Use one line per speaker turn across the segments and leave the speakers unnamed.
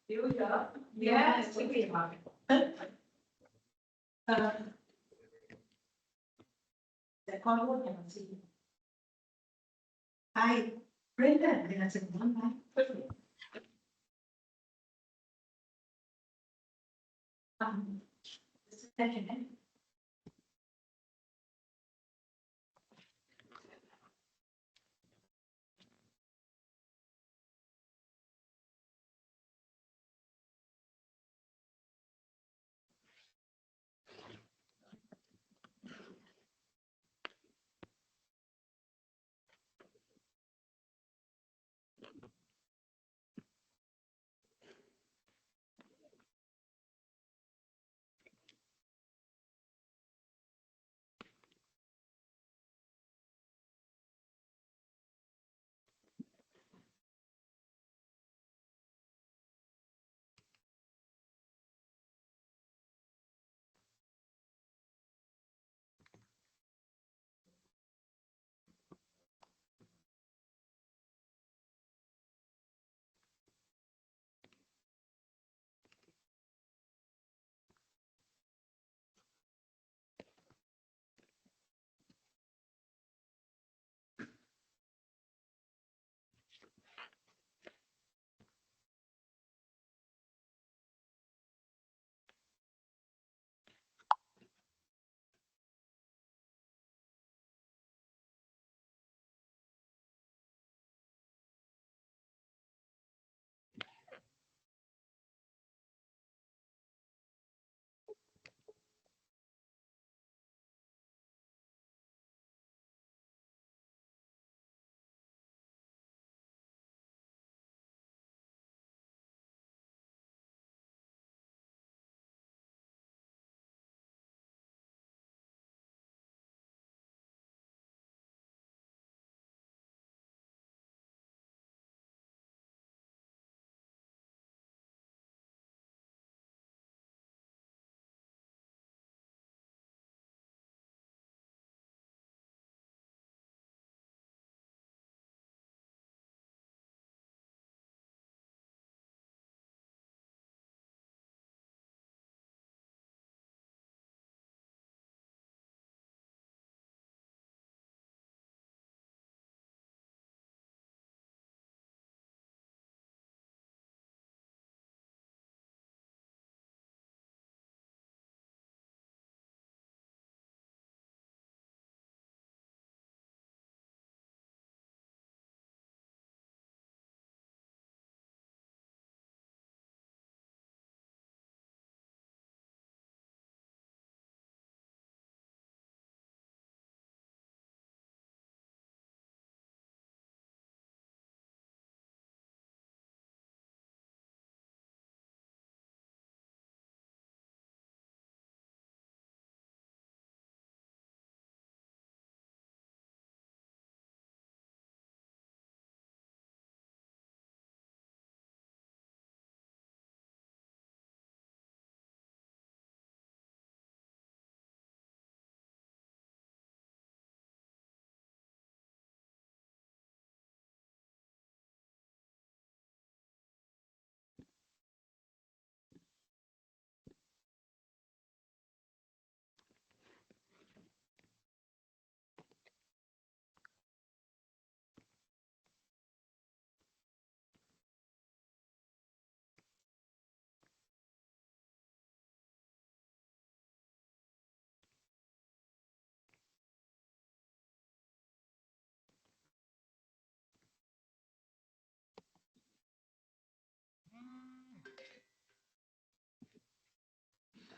You here? Yes, we are. The call can see. Hi, Brenda. That's a one line. Second.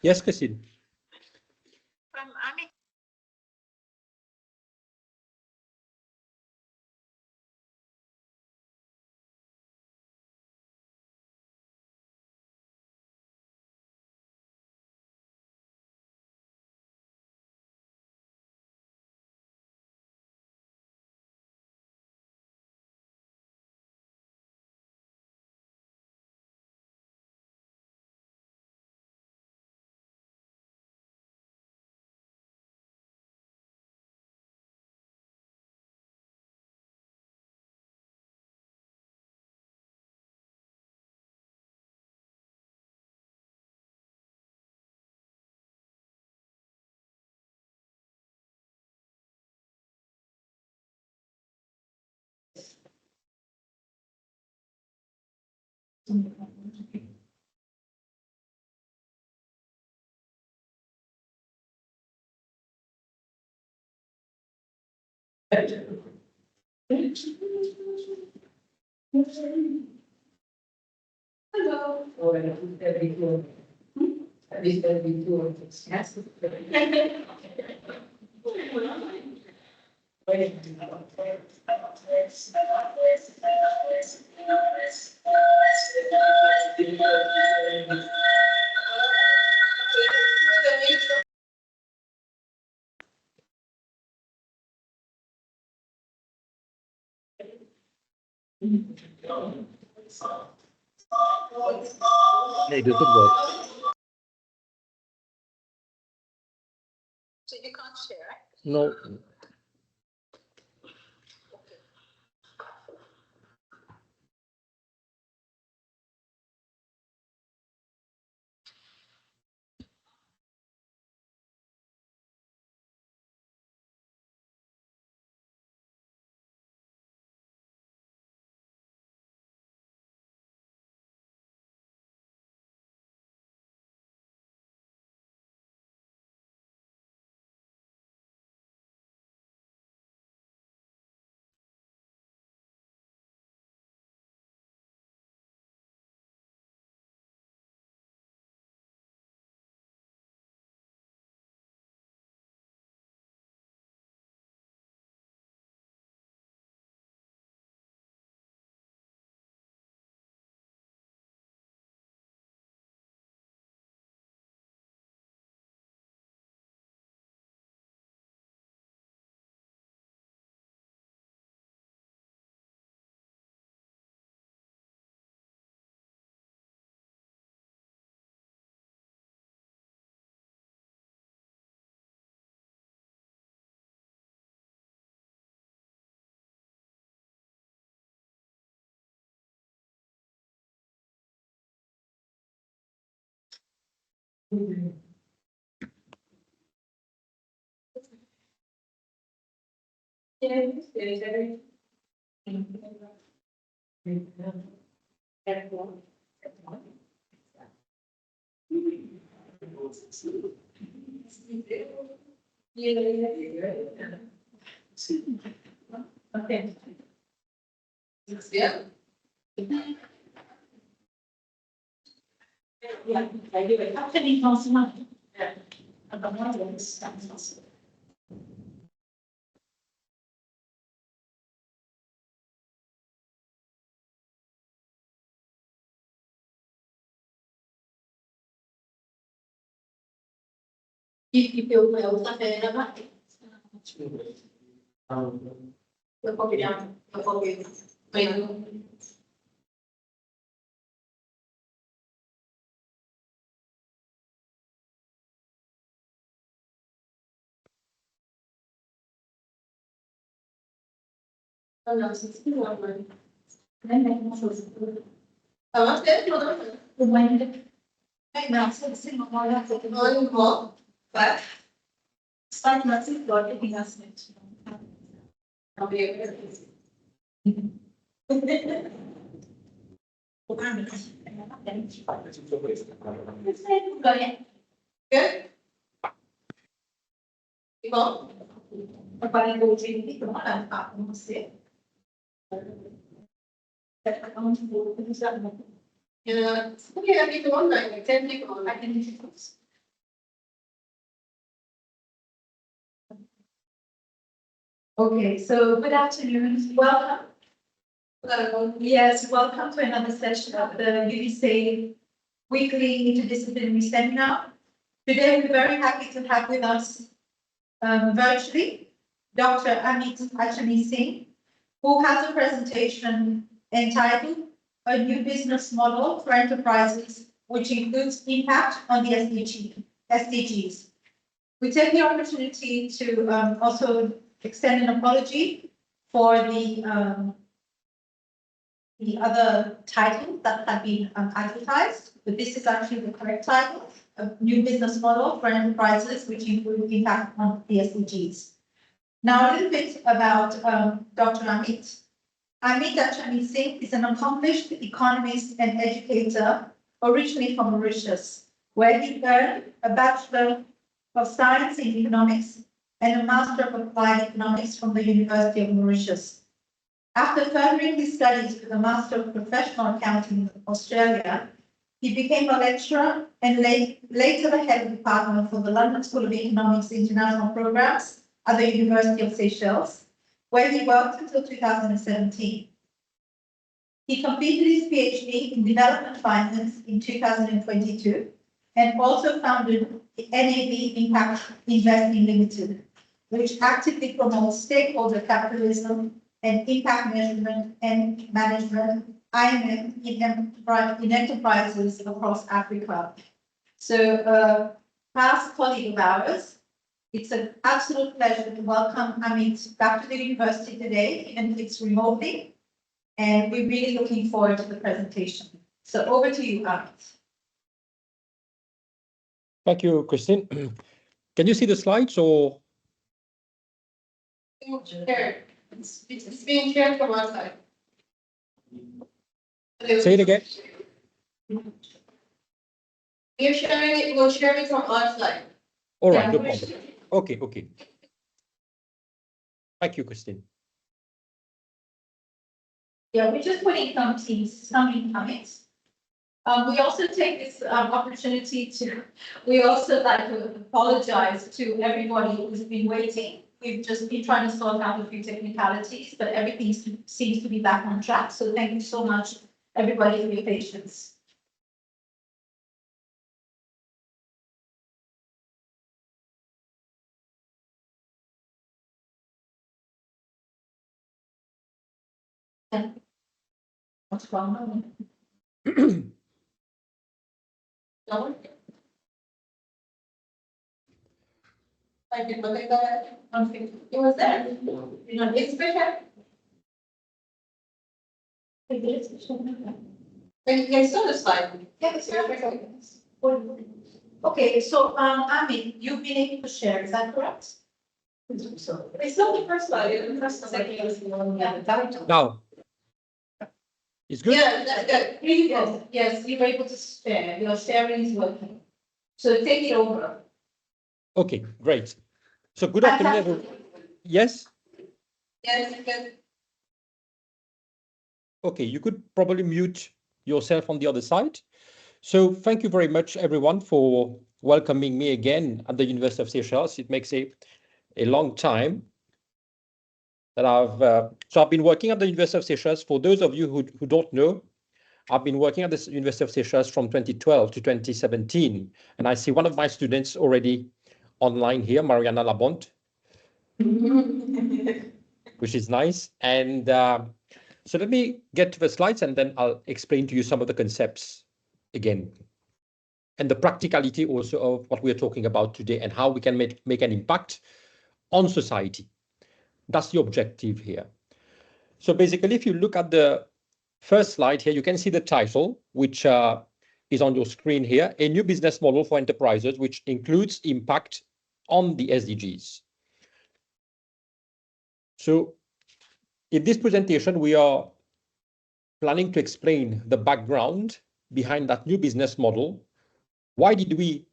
Yes, Kasin.
From Amit.
Hello. Yes.
Hey, this would work.
So you can't share.
No,
Okay.
Yeah.
Yeah, I do it. Actually, costs money. And the one that is possible.
If you will, something about it. You'll copy down, you'll copy.
Then they can also support
What's that?
the wind. Right now, so the single one, that's it.
One more, but
Start nothing, got it, investment.
I'll be able to.
Go ahead.
Good? You go?
Para go to the one, I'm say. That account for the development.
Yeah, okay, I need to online, like 10 people.
I can introduce. Okay, so good afternoon, welcome. Yes, welcome to another session of the UDC Weekly Interdisciplinary Seminar. Today, we're very happy to have with us virtually Dr. Amit Achameesing, who has a presentation entitled A New Business Model for Enterprises, which includes impact on the SDGs. We take the opportunity to also extend an apology for the other title that had been advertised, but this is actually the correct title, A New Business Model for Enterprises, which include impact on the SDGs. Now, a little bit about Dr. Amit. Amit Achameesing is an accomplished economist and educator, originally from Mauritius, where he earned a Bachelor of Science in Economics and a Master of Applied Economics from the University of Mauritius. After furthering his studies with a Master of Professional Accounting in Australia, he became a lecturer and later the head of department for the London School of Economics International Programs at the University of Seychelles, where he worked until 2017. He completed his PhD in Development Finance in 2022 and also founded the NAB Impact Investing Ltd, which actively promotes stakeholder capitalism and impact measurement and management IMM in enterprises across Africa. So, past colleague of ours, it's an absolute pleasure to welcome Amit back to the university today, even if it's remotely, and we're really looking forward to the presentation. So over to you, Amit.
Thank you, Christine. Can you see the slides or?
It's being shared from our side.
Say it again.
We're sharing it, we'll share it from our side.
All right, no problem. Okay, okay. Thank you, Christine.
Yeah, we're just putting some comments. We also take this opportunity to, we also like to apologize to everybody who's been waiting. We've just been trying to sort out a few technicalities, but everything seems to be back on track. So thank you so much, everybody, for your patience. What's going on? No?
I did look at that.
It was there. You know, it's better.
But you can still decide.
Yeah, it's very. Okay, so Amit, you've been able to share, is that correct?
It's not the first slide, the first slide is the one we have.
Now, it's good?
Yeah, that's good.
Yes, you're able to share, your sharing is working. So take it over.
Okay, great. So good afternoon, everyone. Yes?
Yes, good.
Okay, you could probably mute yourself on the other side. So thank you very much, everyone, for welcoming me again at the University of Seychelles. It makes a long time that I've been working at the University of Seychelles. For those of you who don't know, I've been working at the University of Seychelles from 2012 to 2017. And I see one of my students already online here, Mariana Labonte, which is nice. And so let me get to the slides and then I'll explain to you some of the concepts again. And the practicality also of what we're talking about today and how we can make an impact on society. That's the objective here. So basically, if you look at the first slide here, you can see the title, which is on your screen here, a new business model for enterprises, which includes impact on the SDGs. So in this presentation, we are planning to explain the background behind that new business model. Why did we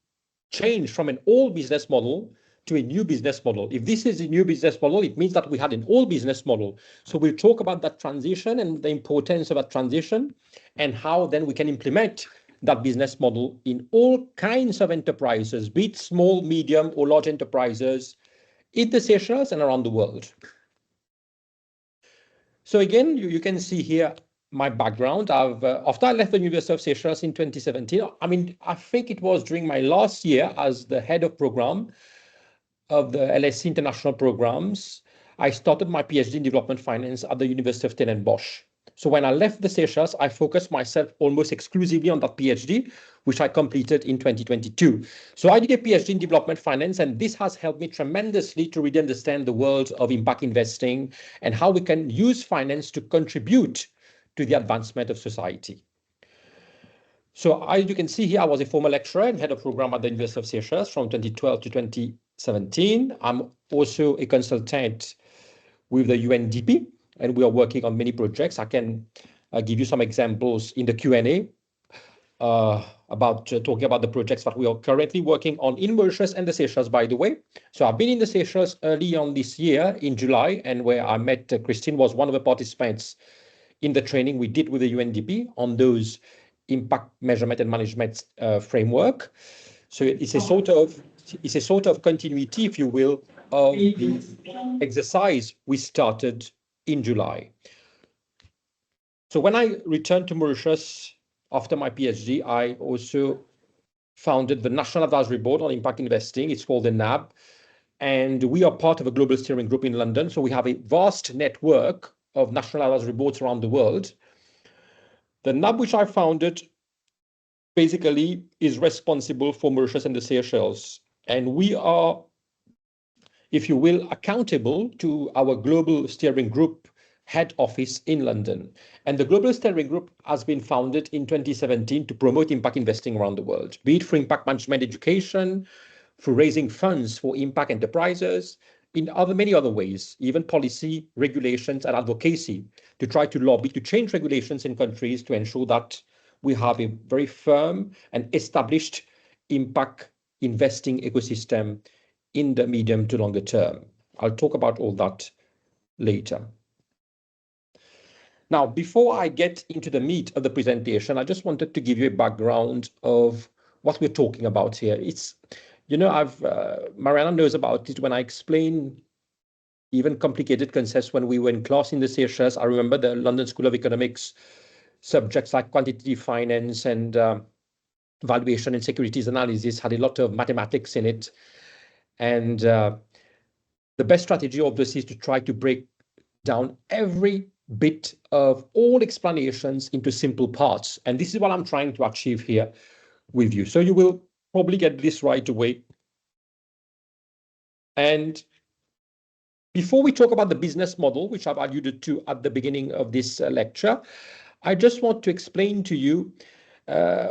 change from an old business model to a new business model? If this is a new business model, it means that we had an old business model. So we'll talk about that transition and the importance of that transition and how then we can implement that business model in all kinds of enterprises, be it small, medium, or large enterprises in the Seychelles and around the world. So again, you can see here my background. After I left the University of Seychelles in 2017, I think it was during my last year as the head of program of the LSE International Programs, I started my PhD in development finance at the University of Stellenbosch. So when I left the Seychelles, I focused myself almost exclusively on that PhD, which I completed in 2022. So I did a PhD in development finance, and this has helped me tremendously to really understand the world of impact investing and how we can use finance to contribute to the advancement of society. So as you can see here, I was a former lecturer and head of program at the University of Seychelles from 2012 to 2017. I'm also a consultant with the UNDP and we are working on many projects. I can give you some examples in the Q&A about talking about the projects that we are currently working on in Mauritius and the Seychelles, by the way. So I've been in the Seychelles early on this year in July, and where I met Christine was one of the participants in the training we did with the UNDP on those impact measurement and management framework. So it's a sort of continuity, if you will, of the exercise we started in July. So when I returned to Mauritius after my PhD, I also founded the National Advisory Board on Impact Investing. It's called the NAB. And we are part of a global steering group in London. So we have a vast network of national advisory boards around the world. The NAB, which I founded, basically is responsible for Mauritius and the Seychelles. And we are, if you will, accountable to our global steering group head office in London. And the Global Steering Group has been founded in 2017 to promote impact investing around the world, be it for impact management education, for raising funds for impact enterprises, in many other ways, even policy, regulations, and advocacy, to try to lobby to change regulations in countries to ensure that we have a very firm and established impact investing ecosystem in the medium to longer term. I'll talk about all that later. Now, before I get into the meat of the presentation, I just wanted to give you a background of what we're talking about here. It's, you know, Mariana knows about it when I explain even complicated concepts when we were in class in the Seychelles. I remember the London School of Economics subjects like quantitative finance and valuation and securities analysis had a lot of mathematics in it. And the best strategy, obviously, is to try to break down every bit of all explanations into simple parts. And this is what I'm trying to achieve here with you. So you will probably get this right away. And before we talk about the business model, which I've alluded to at the beginning of this lecture, I just want to explain to you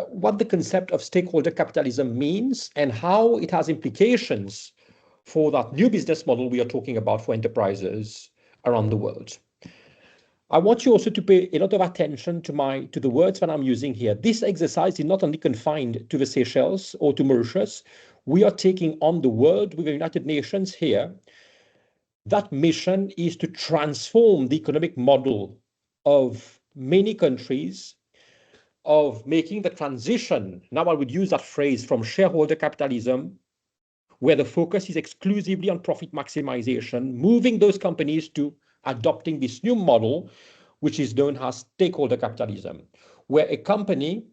what the concept of stakeholder capitalism means and how it has implications for that new business model we are talking about for enterprises around the world. I want you also to pay a lot of attention to the words that I'm using here. This exercise is not only confined to the Seychelles or to Mauritius. We are taking on the world with the United Nations here. That mission is to transform the economic model of many countries, of making the transition, now I would use that phrase, from shareholder capitalism, where the focus is exclusively on profit maximization, moving those companies to adopting this new model, which is known as stakeholder capitalism, where a company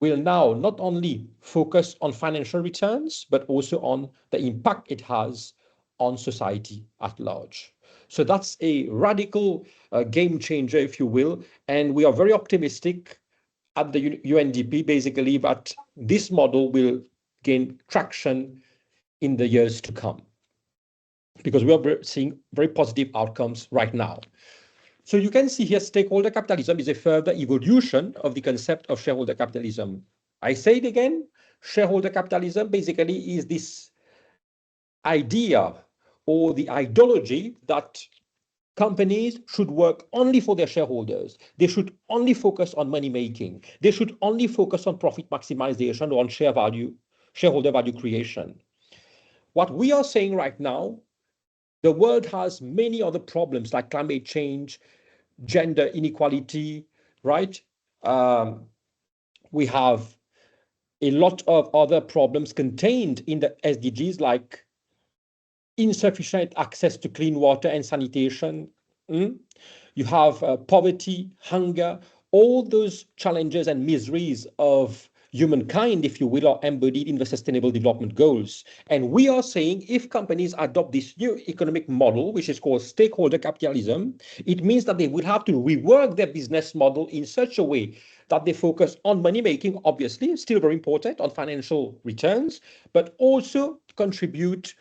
will now not only focus on financial returns, but also on the impact it has on society at large. So that's a radical game changer, if you will. And we are very optimistic at the UNDP, basically, that this model will gain traction in the years to come, because we are seeing very positive outcomes right now. So you can see here, stakeholder capitalism is a further evolution of the concept of shareholder capitalism. I say it again, shareholder capitalism basically is this idea or the ideology that companies should work only for their shareholders. They should only focus on money making. They should only focus on profit maximization or on shareholder value creation. What we are saying right now, the world has many other problems like climate change, gender inequality, right? We have a lot of other problems contained in the SDGs, like insufficient access to clean water and sanitation. You have poverty, hunger, all those challenges and miseries of humankind, if you will, are embodied in the Sustainable Development Goals. And we are saying if companies adopt this new economic model, which is called stakeholder capitalism, it means that they will have to rework their business model in such a way that they focus on money making, obviously, still very important, on financial returns, but also contribute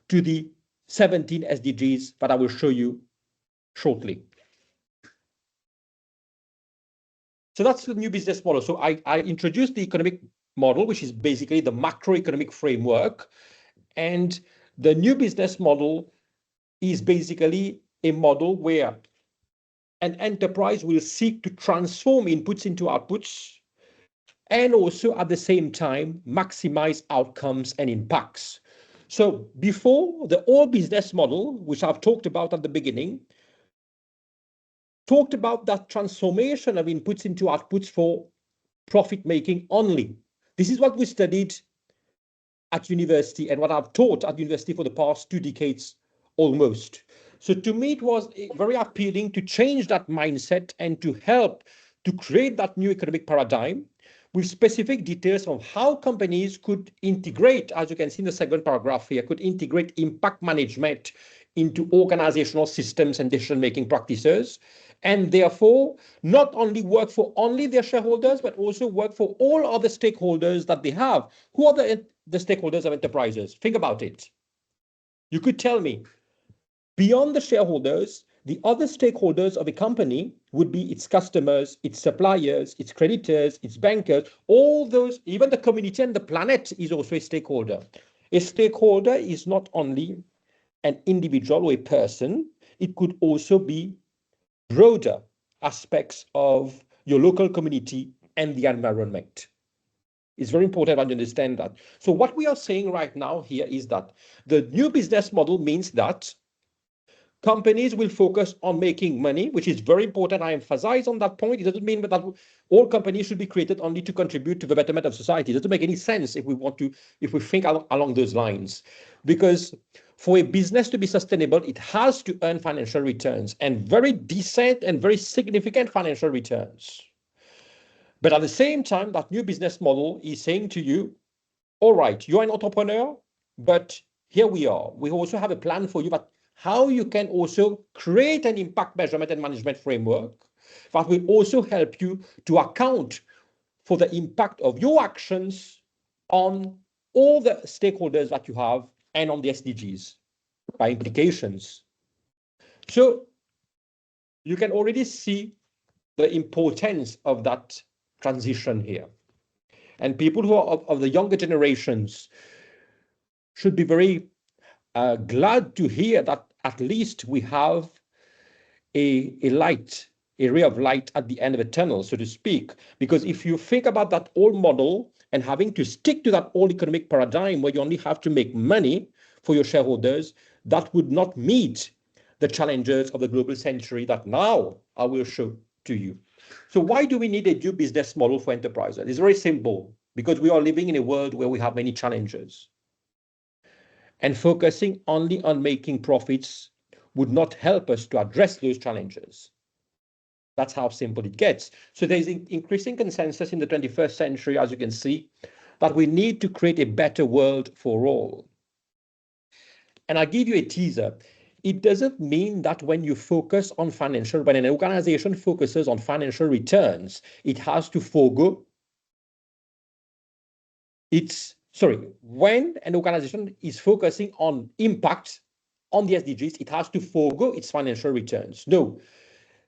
to the 17 SDGs that I will show you shortly. So that's the new business model. So I introduced the economic model, which is basically the macroeconomic framework. And the new business model is basically a model where an enterprise will seek to transform inputs into outputs and also at the same time maximize outcomes and impacts. So before, the old business model, which I've talked about at the beginning, talked about that transformation of inputs into outputs for profit making only. This is what we studied at university and what I've taught at university for the past 2 decades almost. So to me, it was very appealing to change that mindset and to help to create that new economic paradigm with specific details of how companies could integrate, as you can see in the second paragraph here, could integrate impact management into organizational systems and decision-making practices, and therefore not only work for only their shareholders, but also work for all other stakeholders that they have. Who are the stakeholders of enterprises? Think about it. You could tell me, beyond the shareholders, the other stakeholders of a company would be its customers, its suppliers, its creditors, its bankers, all those, even the community and the planet is also a stakeholder. A stakeholder is not only an individual or a person, it could also be broader aspects of your local community and the environment. It's very important to understand that. So what we are saying right now here is that the new business model means that companies will focus on making money, which is very important. I emphasize on that point. It doesn't mean that all companies should be created only to contribute to the betterment of society. It doesn't make any sense if we think along those lines. Because for a business to be sustainable, it has to earn financial returns, and very decent and very significant financial returns. But at the same time, that new business model is saying to you, all right, you're an entrepreneur, but here we are. We also have a plan for you, but how you can also create an impact measurement and management framework that will also help you to account for the impact of your actions on all the stakeholders that you have and on the SDGs by implications. So you can already see the importance of that transition here. And people who are of the younger generations should be very glad to hear that at least we have a ray of light at the end of a tunnel, so to speak. Because if you think about that old model and having to stick to that old economic paradigm where you only have to make money for your shareholders, that would not meet the challenges of the global century that now I will show to you. So why do we need a new business model for enterprises? It's very simple, because we are living in a world where we have many challenges. And focusing only on making profits would not help us to address those challenges. That's how simple it gets. So there's increasing consensus in the 21st century, as you can see, that we need to create a better world for all. And I'll give you a teaser. It doesn't mean that when you focus on when an organization focuses on financial returns, it has to forego when an organization is focusing on impact on the SDGs, it has to forego its financial returns. No,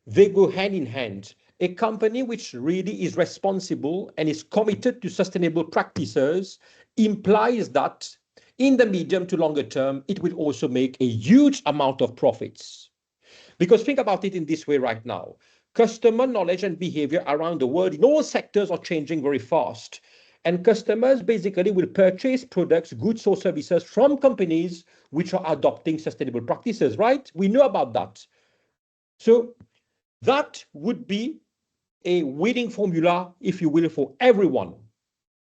they go hand in hand. A company which really is responsible and is committed to sustainable practices implies that in the medium to longer term, it will also make a huge amount of profits. Because think about it in this way right now. Customer knowledge and behavior around the world in all sectors are changing very fast. And customers basically will purchase products, goods or services from companies which are adopting sustainable practices, right? We know about that. So that would be a winning formula, if you will, for everyone,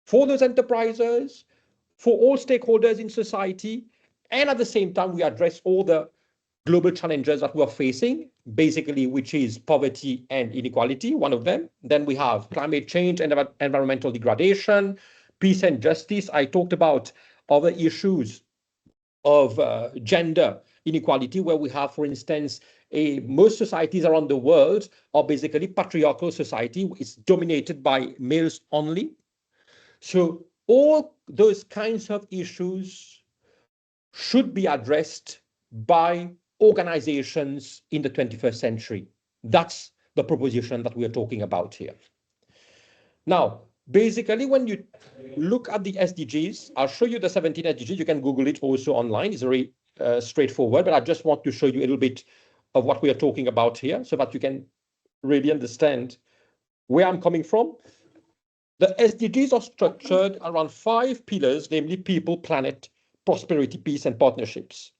for those enterprises, for all stakeholders in society, and at the same time, we address all the global challenges that we are facing, basically, which is poverty and inequality, one of them. Then we have climate change and environmental degradation, peace and justice. I talked about other issues of gender inequality, where we have, for instance, most societies around the world are basically patriarchal society. It's dominated by males only. So all those kinds of issues should be addressed by organizations in the 21st century. That's the proposition that we are talking about here. Now, basically, when you look at the SDGs, I'll show you the 17 SDGs. You can Google it also online. It's very straightforward, but I just want to show you a little bit of what we are talking about here so that you can really understand where I'm coming from. The SDGs are structured around 5 pillars, namely people, planet, prosperity, peace, and partnerships.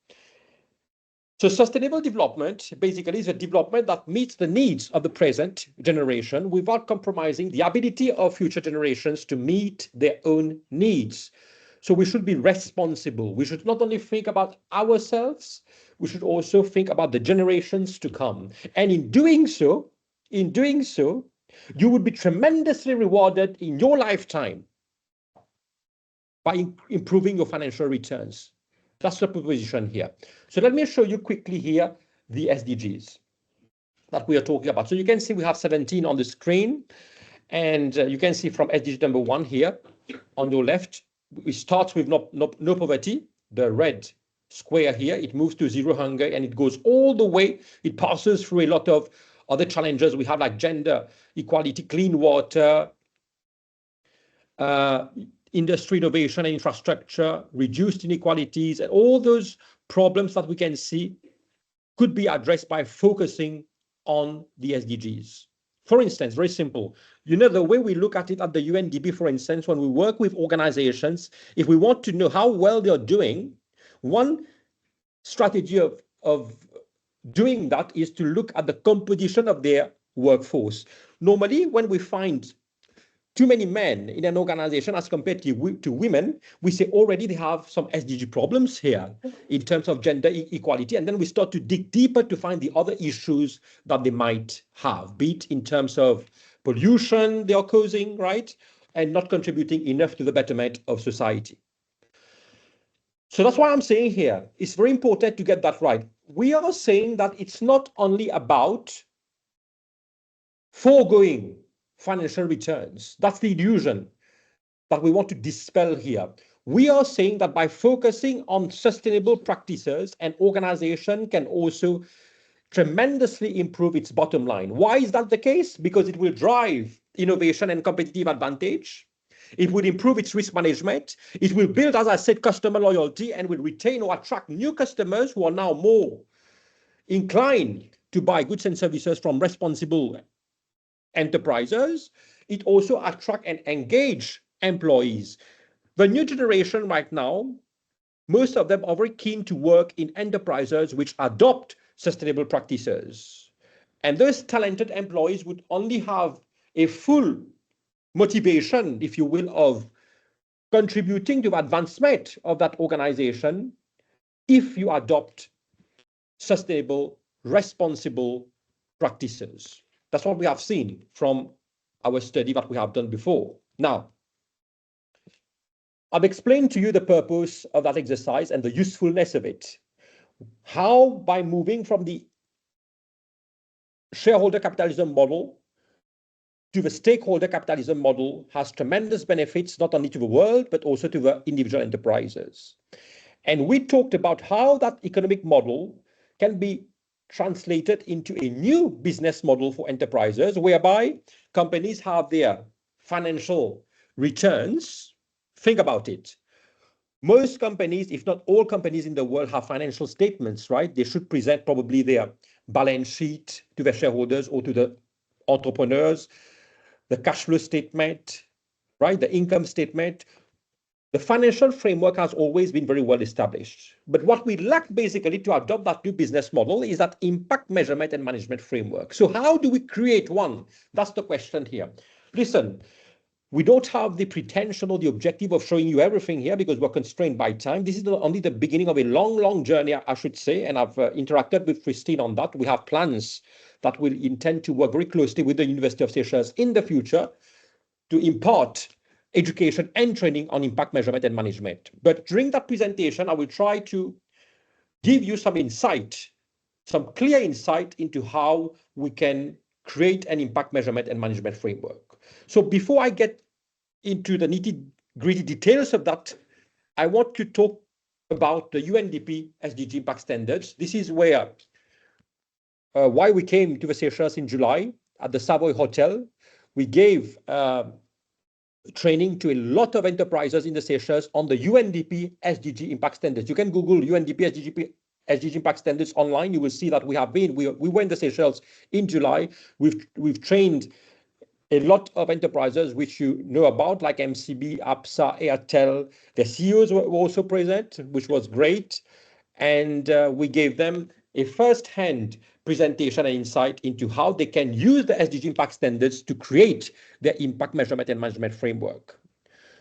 So sustainable development basically is a development that meets the needs of the present generation without compromising the ability of future generations to meet their own needs. So we should be responsible. We should not only think about ourselves, we should also think about the generations to come. And in doing so, you would be tremendously rewarded in your lifetime by improving your financial returns. That's the proposition here. So let me show you quickly here the SDGs that we are talking about. So you can see we have 17 on the screen, and you can see from SDG number 1 here on your left, it starts with no poverty, the red square here. It moves to zero hunger, and it goes all the way. It passes through a lot of other challenges we have, like gender equality, clean water, industry innovation and infrastructure, reduced inequalities, and all those problems that we can see could be addressed by focusing on the SDGs. For instance, very simple, the way we look at it at the UNDP, for instance, when we work with organizations, if we want to know how well they're doing, one strategy of doing that is to look at the composition of their workforce. Normally, when we find too many men in an organization as compared to women, we say already they have some SDG problems here in terms of gender equality. And then we start to dig deeper to find the other issues that they might have, be it in terms of pollution they are causing, right? And not contributing enough to the betterment of society. So that's why I'm saying here, it's very important to get that right. We are saying that it's not only about foregoing financial returns. That's the illusion that we want to dispel here. We are saying that by focusing on sustainable practices, an organization can also tremendously improve its bottom line. Why is that the case? Because it will drive innovation and competitive advantage. It will improve its risk management. It will build, as I said, customer loyalty, and will retain or attract new customers who are now more inclined to buy goods and services from responsible enterprises. It also attract and engage employees. The new generation right now, most of them are very keen to work in enterprises which adopt sustainable practices. And those talented employees would only have a full motivation, if you will, of contributing to the advancement of that organization if you adopt sustainable, responsible practices. That's what we have seen from our study that we have done before. Now, I've explained to you the purpose of that exercise and the usefulness of it. How, by moving from the shareholder capitalism model to the stakeholder capitalism model has tremendous benefits, not only to the world, but also to the individual enterprises. And we talked about how that economic model can be translated into a new business model for enterprises, whereby companies have their financial returns. Think about it. Most companies, if not all companies in the world, have financial statements, right? They should present probably their balance sheet to their shareholders or to the entrepreneurs, the cash flow statement, right? The income statement. The financial framework has always been very well established. But what we lack basically to adopt that new business model is that impact measurement and management framework. So how do we create one? That's the question here. Listen, we don't have the pretension or the objective of showing you everything here because we're constrained by time. This is only the beginning of a long, long journey, I should say. And I've interacted with Christine on that. We have plans that will intend to work very closely with the University of Seychelles in the future to impart education and training on impact measurement and management. But during that presentation, I will try to give you some insight, some clear insight into how we can create an impact measurement and management framework. So before I get into the nitty-gritty details of that, I want to talk about the UNDP SDG Impact Standards. This is where why we came to the Seychelles in July at the Savoy Hotel. We gave training to a lot of enterprises in the Seychelles on the UNDP SDG Impact Standards. You can Google UNDP SDG Impact Standards online, you will see that we were in the Seychelles in July. We've trained a lot of enterprises which you know about, like MCB, APSA, Airtel. The CEOs were also present, which was great. And we gave them a first-hand presentation and insight into how they can use the SDG Impact Standards to create their impact measurement and management framework.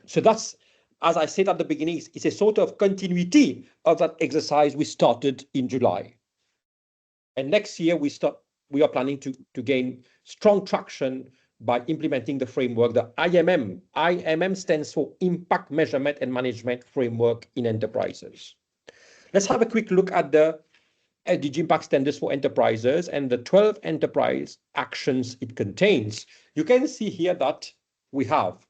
So that's, as I said at the beginning, it's a sort of continuity of that exercise we started in July. And next year, we are planning to gain strong traction by implementing the framework, the IMM. IMM stands for Impact Measurement and Management Framework in Enterprises. Let's have a quick look at the SDG Impact Standards for Enterprises and the 12 enterprise actions it contains. You can see here that we have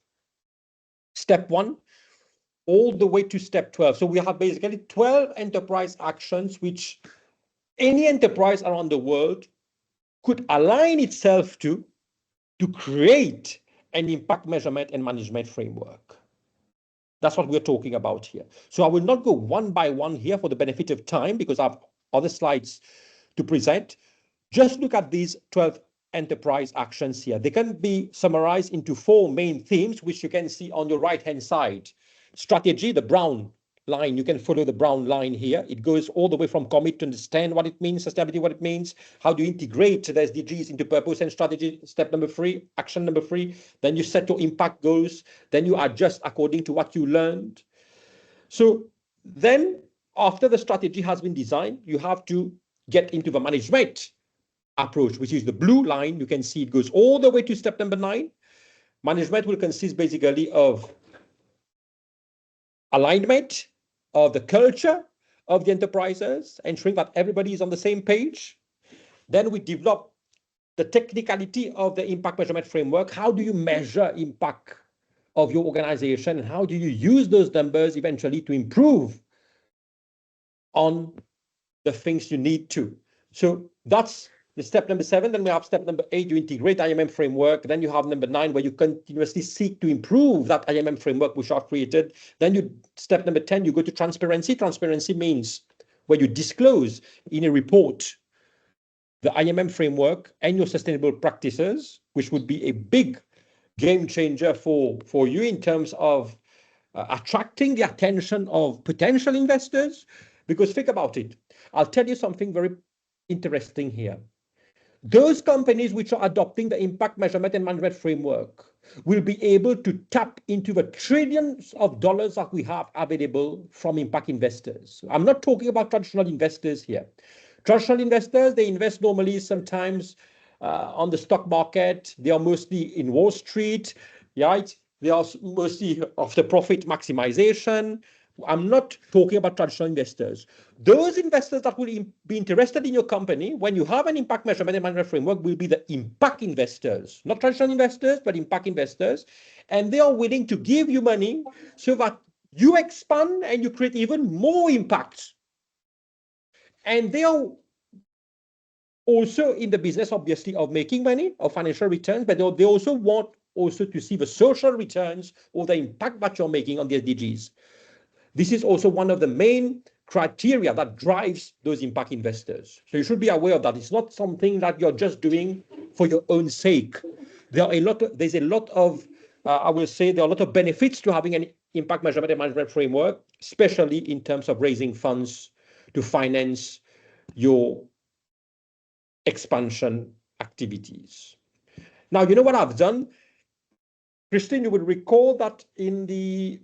step 1 all the way to step 12. So we have basically 12 enterprise actions which any enterprise around the world could align itself to create an impact measurement and management framework. That's what we're talking about here. So I will not go one by one here for the benefit of time because I have other slides to present. Just look at these 12 enterprise actions here. They can be summarized into 4 main themes, which you can see on your right-hand side. Strategy, the brown line, you can follow the brown line here. It goes all the way from commit to understand what it means, sustainability, what it means, how do you integrate the SDGs into purpose and strategy, step number 3, action number 3. Then you set your impact goals, then you adjust according to what you learned. So then after the strategy has been designed, you have to get into the management approach, which is the blue line. You can see it goes all the way to step number 9. Management will consist basically of alignment of the culture of the enterprises, ensuring that everybody is on the same page. Then we develop the technicality of the impact measurement framework. How do you measure impact of your organization? And how do you use those numbers eventually to improve on the things you need to? So that's the step number 7. Then we have step number 8, you integrate IMM framework. Then you have number 9, where you continuously seek to improve that IMM framework which are created. Then step number 10, you go to transparency. Transparency means where you disclose in a report the IMM framework and your sustainable practices, which would be a big game changer for you in terms of attracting the attention of potential investors. Because think about it. I'll tell you something very interesting here. Those companies which are adopting the impact measurement and management framework will be able to tap into the trillions of dollars that we have available from impact investors. I'm not talking about traditional investors here. Traditional investors, they invest normally sometimes on the stock market. They are mostly in Wall Street, right? They are mostly after profit maximization. I'm not talking about traditional investors. Those investors that will be interested in your company when you have an impact measurement and management framework will be the impact investors, not traditional investors, but impact investors. And they are willing to give you money so that you expand and you create even more impact. And they are also in the business, obviously, of making money, of financial returns, but they also want to see the social returns or the impact that you're making on the SDGs. This is also one of the main criteria that drives those impact investors. So you should be aware of that. It's not something that you're just doing for your own sake. There's a lot of, I will say, there are a lot of benefits to having an impact measurement and management framework, especially in terms of raising funds to finance your expansion activities. Now, you know what I've done? Christine, you will recall that in the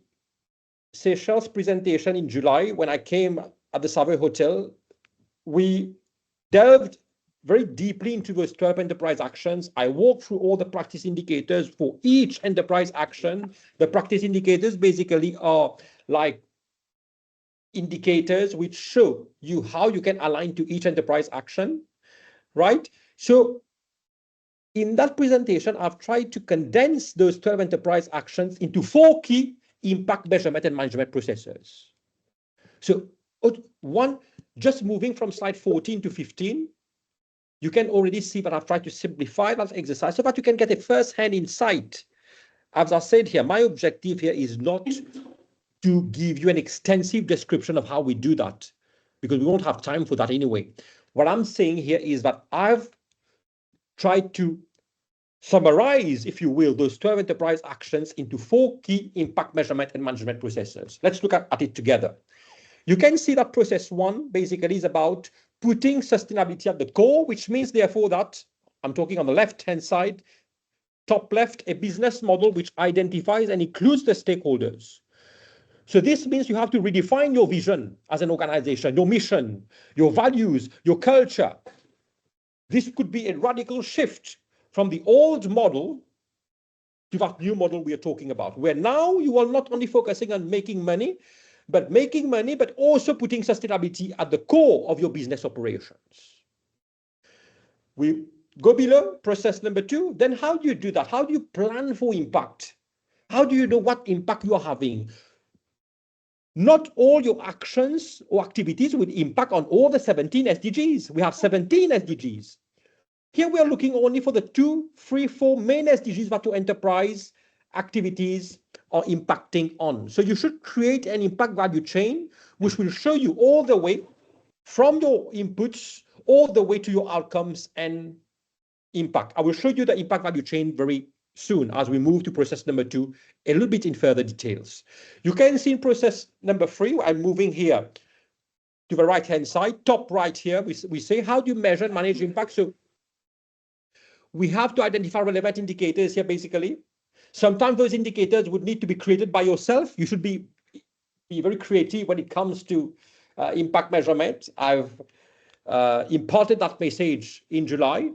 Seychelles presentation in July, when I came at the Savoy Hotel, we delved very deeply into those 12 enterprise actions. I walked through all the practice indicators for each enterprise action. The practice indicators basically are like indicators which show you how you can align to each enterprise action, right? So in that presentation, I've tried to condense those 12 enterprise actions into 4 key impact measurement and management processes. So one, just moving from slide 14 to 15, you can already see that I've tried to simplify that exercise so that you can get a first-hand insight. As I said here, my objective here is not to give you an extensive description of how we do that. because we won't have time for that anyway. What I'm saying here is that I've tried to summarize, if you will, those 12 enterprise actions into 4 key impact measurement and management processes. Let's look at it together. You can see that process 1 basically is about putting sustainability at the core, which means therefore that, I'm talking on the left-hand side, top left, a business model which identifies and includes the stakeholders. So this means you have to redefine your vision as an organization, your mission, your values, your culture. This could be a radical shift from the old model to that new model we are talking about, where now you are not only focusing on making money, but also putting sustainability at the core of your business operations. We go below, process number 2. Then how do you do that? How do you plan for impact? How do you know what impact you are having? Not all your actions or activities will impact on all the 17 SDGs. We have 17 SDGs. Here we are looking only for the 2, 3, 4 main SDGs that your enterprise activities are impacting on. So you should create an impact value chain, which will show you all the way from your inputs, all the way to your outcomes and impact. I will show you the impact value chain very soon as we move to process number 2, a little bit in further details. You can see in process number 3, I'm moving here to the right-hand side, top right here, we say, how do you measure and manage impact? So we have to identify relevant indicators here, basically. Sometimes those indicators would need to be created by yourself. You should be very creative when it comes to impact measurement. I've imparted that message in July.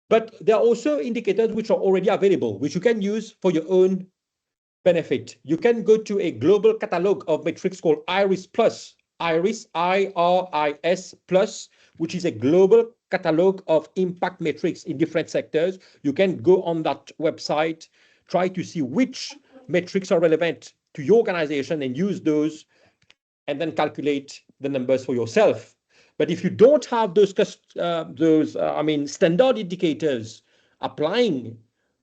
But there are also indicators which are already available, which you can use for your own benefit. You can go to a global catalog of metrics called IRIS Plus, IRIS, IRIS Plus, which is a global catalog of impact metrics in different sectors. You can go on that website, try to see which metrics are relevant to your organization and use those, and then calculate the numbers for yourself. But if you don't have those standard indicators applying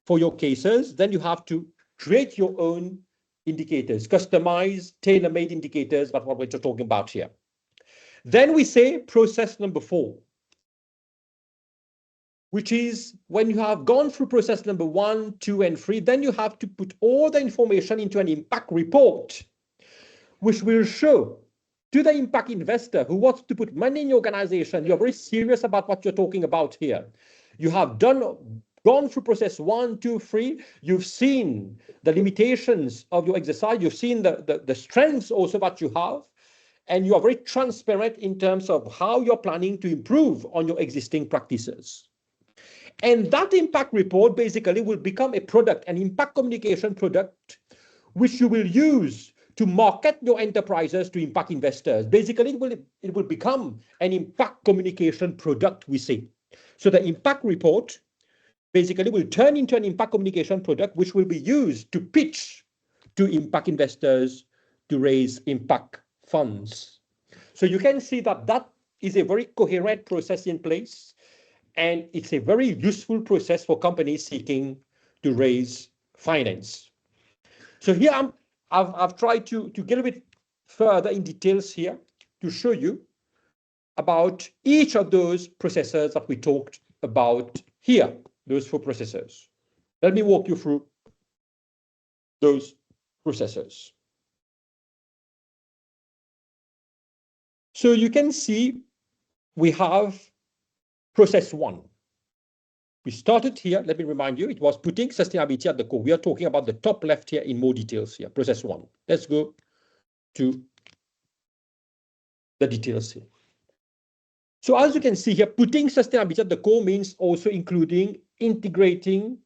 for your cases, then you have to create your own indicators, customize, tailor-made indicators. That's what we're talking about here. Then we say process number 4, which is when you have gone through process number 1, 2, and 3, then you have to put all the information into an impact report, which will show to the impact investor who wants to put money in your organization, you're very serious about what you're talking about here. You have gone through process 1, 2, 3. You've seen the limitations of your exercise. You've seen the strengths also that you have. And you are very transparent in terms of how you're planning to improve on your existing practices. And that impact report basically will become a product, an impact communication product, which you will use to market your enterprises to impact investors. Basically, it will become an impact communication product, we say. So the impact report basically will turn into an impact communication product, which will be used to pitch to impact investors to raise impact funds. So you can see that that is a very coherent process in place, and it's a very useful process for companies seeking to raise finance. So here I've tried to get a bit further in details here to show you about each of those processes that we talked about here, those 4 processes. Let me walk you through those processes. So you can see we have process 1. We started here, let me remind you, it was putting sustainability at the core. We are talking about the top left here in more details here, process 1. Let's go to the details here. So as you can see here, putting sustainability at the core means also integrating impact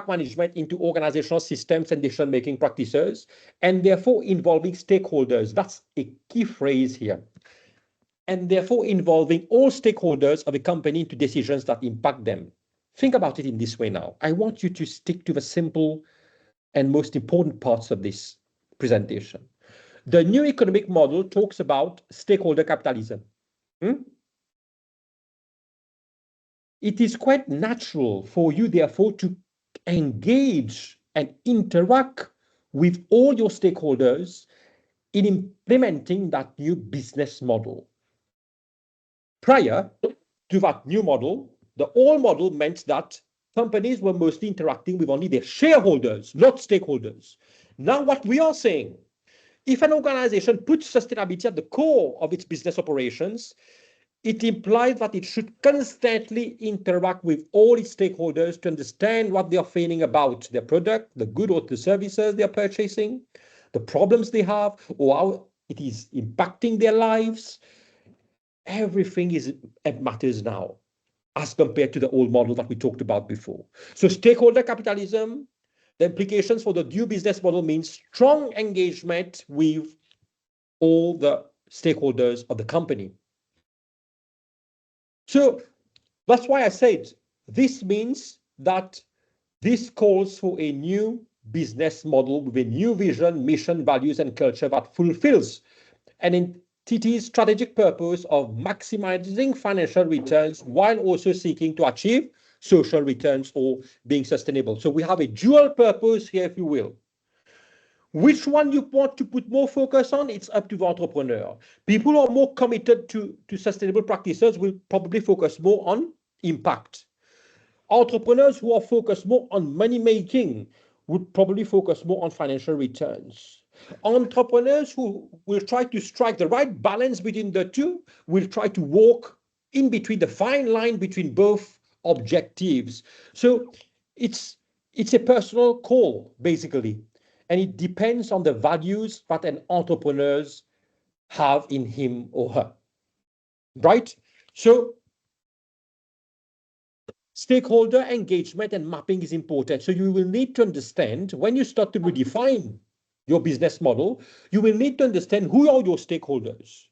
management into organizational systems and decision-making practices, and therefore involving stakeholders. That's a key phrase here. And therefore involving all stakeholders of a company into decisions that impact them. Think about it in this way now. I want you to stick to the simple and most important parts of this presentation. The new economic model talks about stakeholder capitalism. It is quite natural for you, therefore, to engage and interact with all your stakeholders in implementing that new business model. Prior to that new model, the old model meant that companies were mostly interacting with only their shareholders, not stakeholders. Now, what we are saying, if an organization puts sustainability at the core of its business operations, it implies that it should constantly interact with all its stakeholders to understand what they are feeling about their product, the good or the services they are purchasing, the problems they have, or how it is impacting their lives. Everything matters now as compared to the old model that we talked about before. So stakeholder capitalism, the implications for the new business model means strong engagement with all the stakeholders of the company. So that's why I said this means that this calls for a new business model with a new vision, mission, values, and culture that fulfills an entity's strategic purpose of maximizing financial returns while also seeking to achieve social returns or being sustainable. So we have a dual purpose here, if you will. Which one you want to put more focus on, it's up to the entrepreneur. People who are more committed to sustainable practices will probably focus more on impact. Entrepreneurs who are focused more on money making would probably focus more on financial returns. Entrepreneurs who will try to strike the right balance between the two will try to walk in between the fine line between both objectives. So it's a personal call, basically. And it depends on the values that an entrepreneur have in him or her, right? So stakeholder engagement and mapping is important. So you will need to understand, when you start to redefine your business model, you will need to understand who are your stakeholders.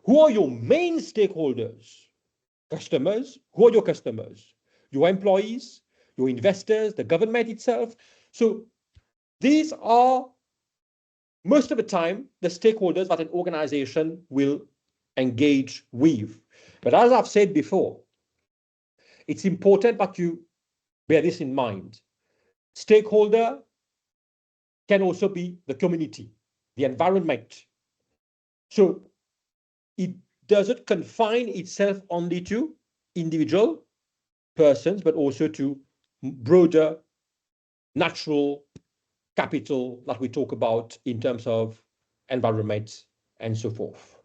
Who are your main stakeholders? Customers. Who are your customers? Your employees, your investors, the government itself. So these are most of the time the stakeholders that an organization will engage with. But as I've said before, it's important that you bear this in mind. Stakeholder can also be the community, the environment. So it doesn't confine itself only to individual persons, but also to broader natural capital that we talk about in terms of environment and so forth.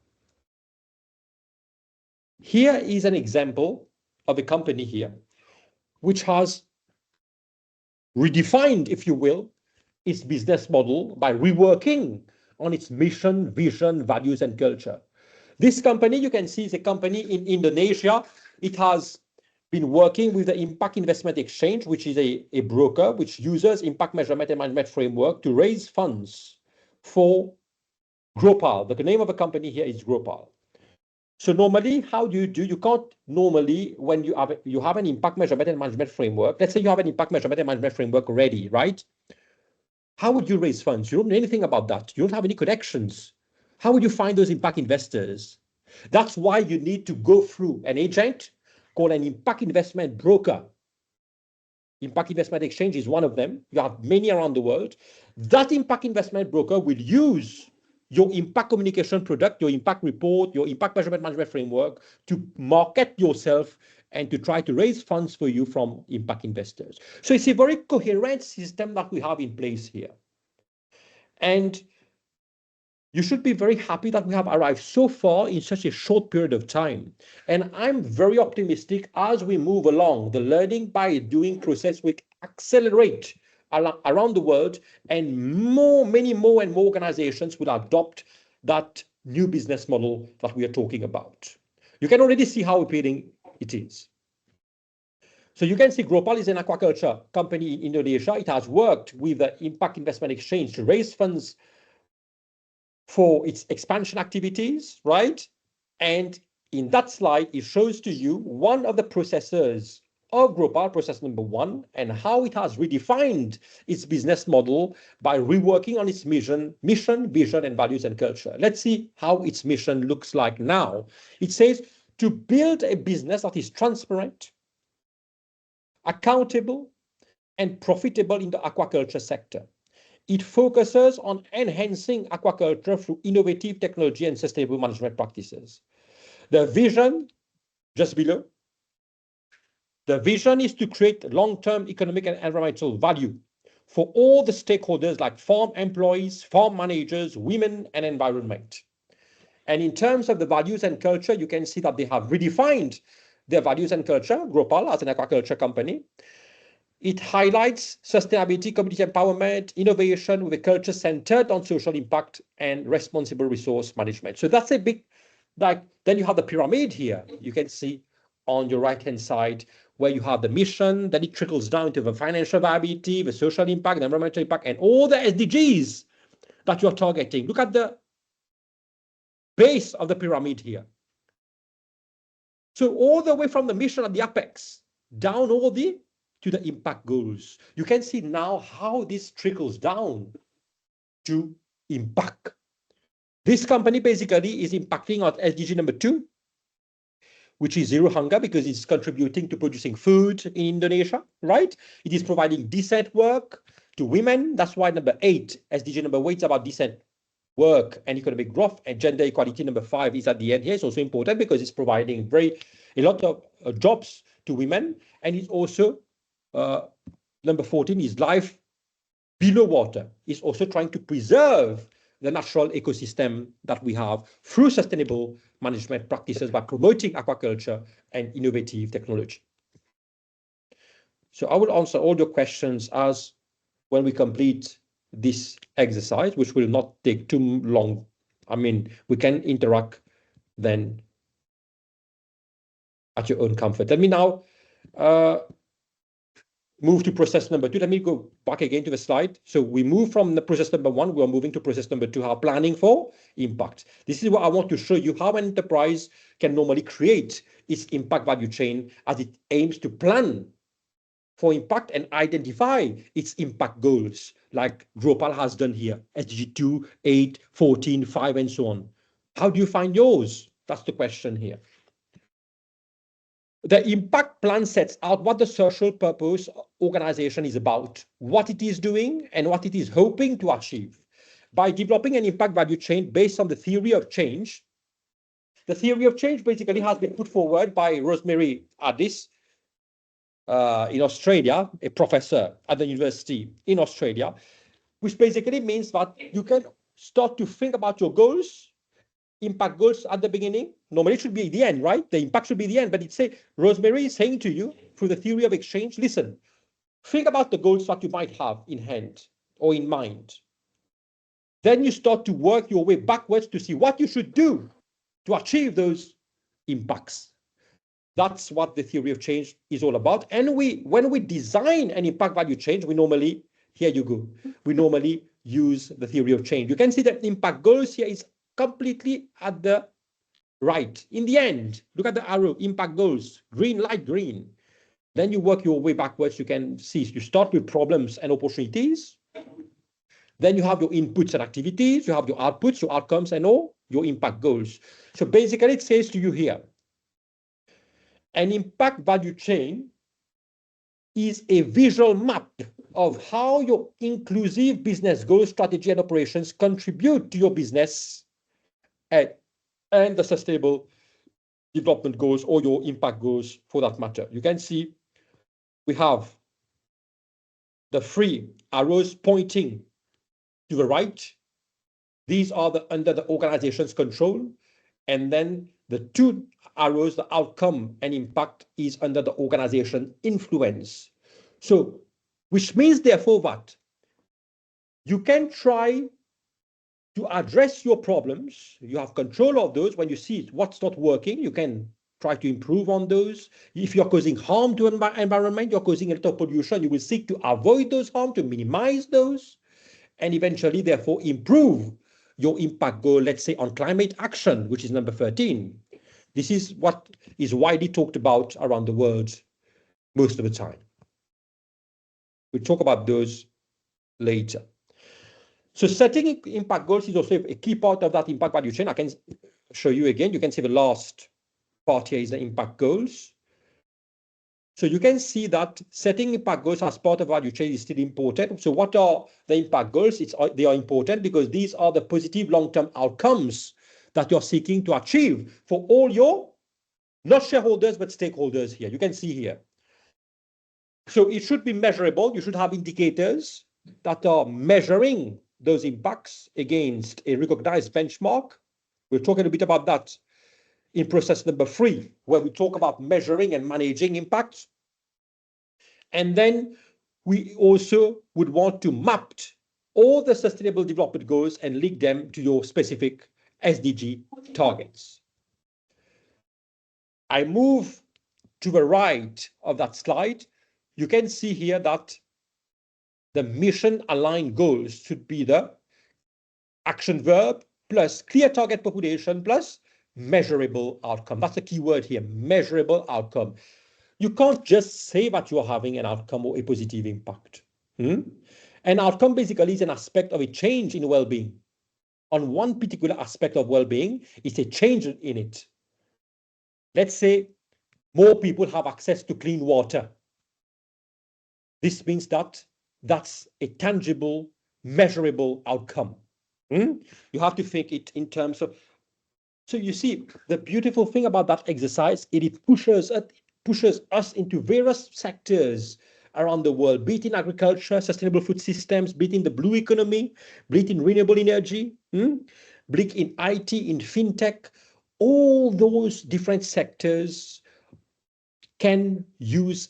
Here is an example of a company here, which has redefined, if you will, its business model by reworking on its mission, vision, values, and culture. This company, you can see, is a company in Indonesia. It has been working with the Impact Investment Exchange, which is a broker which uses impact measurement and management framework to raise funds for Gropal. The name of the company here is Gropal. So normally, how do? You can't normally, when you have an impact measurement and management framework, let's say you have an impact measurement and management framework ready, right? How would you raise funds? You don't know anything about that. You don't have any connections. How would you find those impact investors? That's why you need to go through an agent called an impact investment broker. Impact Investment Exchange is one of them. You have many around the world. That impact investment broker will use your impact communication product, your impact report, your impact management framework to market yourself and to try to raise funds for you from impact investors. So it's a very coherent system that we have in place here. And you should be very happy that we have arrived so far in such a short period of time. And I'm very optimistic as we move along. The learning by doing process will accelerate around the world, and many more and more organizations will adopt that new business model that we are talking about. You can already see how appealing it is. So you can see Gropal is an aquaculture company in Indonesia. It has worked with the Impact Investment Exchange to raise funds for its expansion activities, right? And in that slide, it shows to you one of the processes of Gropal, process number 1, and how it has redefined its business model by reworking on its mission, vision, and values and culture. Let's see how its mission looks like now. It says to build a business that is transparent, accountable, and profitable in the aquaculture sector. It focuses on enhancing aquaculture through innovative technology and sustainable management practices. The vision, just below, the vision is to create long-term economic and environmental value for all the stakeholders like farm employees, farm managers, women, and environment. And in terms of the values and culture, you can see that they have redefined their values and culture, Gropal as an aquaculture company. It highlights sustainability, community empowerment, innovation with a culture centered on social impact and responsible resource management. So that's a big, like, then you have the pyramid here. You can see on your right-hand side where you have the mission, then it trickles down to the financial viability, the social impact, the environmental impact, and all the SDGs that you're targeting. Look at the base of the pyramid here. So all the way from the mission at the apex, down all the to the impact goals. You can see now how this trickles down to impact. This company basically is impacting on SDG number 2, which is zero hunger, because it's contributing to producing food in Indonesia, right? It is providing decent work to women. That's why number 8, SDG number 8 is about decent work and economic growth, and gender equality number 5 is at the end here. It's also important because it's providing a lot of jobs to women, and it's also number 14 is life below water. It's also trying to preserve the natural ecosystem that we have through sustainable management practices by promoting aquaculture and innovative technology. So I will answer all your questions as when we complete this exercise, which will not take too long. I mean, we can interact then at your own comfort. Let me now move to process number 2. Let me go back again to the slide. So we move from the process number 1, we are moving to process number 2, how planning for impact. This is what I want to show you, how an enterprise can normally create its impact value chain as it aims to plan for impact and identify its impact goals, like Gropal has done here, SDG 2, 8, 14, 5, and so on. How do you find yours? That's the question here. The impact plan sets out what the social purpose organization is about, what it is doing, and what it is hoping to achieve. By developing an impact value chain based on the theory of change, the theory of change basically has been put forward by Rosemary Addis in Australia, a professor at the university in Australia, which basically means that you can start to think about your goals, impact goals at the beginning. Normally it should be the end, right? The impact should be the end, but Rosemary is saying to you through the theory of exchange, listen, think about the goals that you might have in hand or in mind. Then you start to work your way backwards to see what you should do to achieve those impacts. That's what the theory of change is all about. And when we design an impact value change, we normally, here you go, we normally use the theory of change. You can see that impact goals here is completely at the right. In the end, look at the arrow, impact goals, green, light green. Then you work your way backwards. You can see you start with problems and opportunities. Then you have your inputs and activities. You have your outputs, your outcomes, and all your impact goals. So basically, it says to you here, an impact value chain is a visual map of how your inclusive business goals, strategy, and operations contribute to your business and the sustainable development goals or your impact goals for that matter. You can see we have the 3 arrows pointing to the right. These are under the organization's control. And then the 2 arrows, the outcome and impact, is under the organization influence. So, which means therefore that you can try to address your problems. You have control of those. When you see what's not working, you can try to improve on those. If you're causing harm to environment, you're causing a lot of pollution, you will seek to avoid those harm, to minimize those, and eventually, therefore, improve your impact goal, let's say, on climate action, which is number 13. This is what is widely talked about around the world most of the time. We'll talk about those later. So setting impact goals is also a key part of that impact value chain. I can show you again. You can see the last part here is the impact goals. So you can see that setting impact goals as part of value chain is still important. So what are the impact goals? They are important because these are the positive long-term outcomes that you're seeking to achieve for all your, not shareholders, but stakeholders here. You can see here. So it should be measurable. You should have indicators that are measuring those impacts against a recognized benchmark. We're talking a bit about that in process number 3, where we talk about measuring and managing impacts. And then we also would want to map all the sustainable development goals and link them to your specific SDG targets. I move to the right of that slide. You can see here that the mission aligned goals should be the action verb plus clear target population plus measurable outcome. That's the key word here, measurable outcome. You can't just say that you're having an outcome or a positive impact. An outcome basically is an aspect of a change in well-being. On one particular aspect of well-being, it's a change in it. Let's say more people have access to clean water. This means that that's a tangible, measurable outcome. You have to think it in terms of. So you see, the beautiful thing about that exercise, it pushes us into various sectors around the world, be it in agriculture, sustainable food systems, be it in the blue economy, be it in renewable energy, be it in IT, in fintech. All those different sectors can use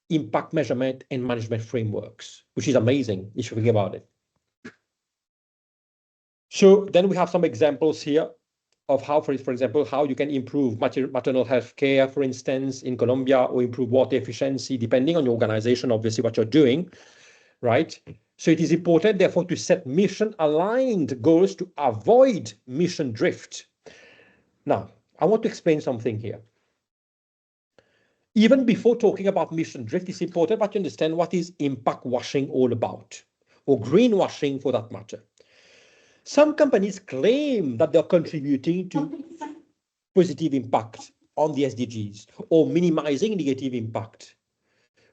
impact measurement and management frameworks, which is amazing if you think about it. So then we have some examples here of how, for example, how you can improve maternal health care, for instance, in Colombia, or improve water efficiency, depending on your organization, obviously, what you're doing, right? So it is important, therefore, to set mission-aligned goals to avoid mission drift. Now, I want to explain something here. Even before talking about mission drift, it's important that you understand what is impact washing all about, or greenwashing for that matter. Some companies claim that they're contributing to positive impact on the SDGs or minimizing negative impact.